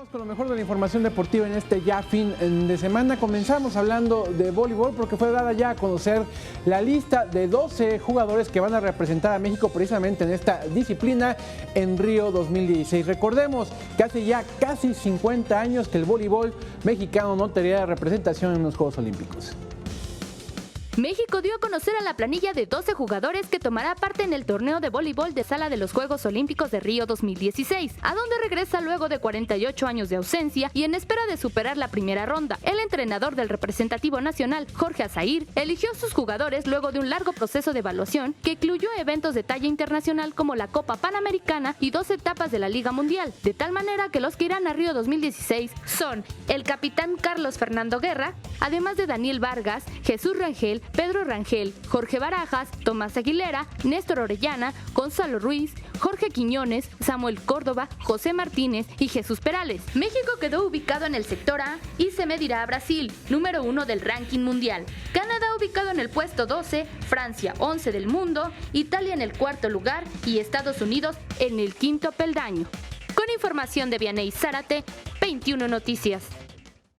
Vamos con lo mejor de la información deportiva en este ya fin de semana. Comenzamos hablando de voleibol porque fue dada ya a conocer la lista de 12 jugadores que van a representar a México precisamente en esta disciplina en Río 2016. Recordemos que hace ya casi 50 años que el voleibol mexicano no tenía representación en los Juegos Olímpicos. México dio a conocer a la planilla de 12 jugadores que tomará parte en el torneo de voleibol de sala de los Juegos Olímpicos de Río 2016, a donde regresa luego de 48 años de ausencia y en espera de superar la primera ronda. El entrenador del representativo nacional, Jorge Azair, eligió a sus jugadores luego de un largo proceso de evaluación que incluyó eventos de talla internacional como la Copa Panamericana y 2 etapas de la Liga Mundial, de tal manera que los que irán a Río 2016 son el capitán Carlos Fernando Guerra, además de Daniel Vargas, Jesús Rangel, Pedro Rangel, Jorge Barajas, Tomás Aguilera, Néstor Orellana, Gonzalo Ruiz, Jorge Quiñones, Samuel Córdoba, José Martínez y Jesús Perales. México quedó ubicado en el sector A y se medirá a Brasil, número 1 del ranking mundial. Canadá ubicado en el puesto 12, Francia 11 del mundo, Italia en el cuarto lugar y Estados Unidos en el quinto peldaño. Con información de Vianey Zárate, 21 Noticias.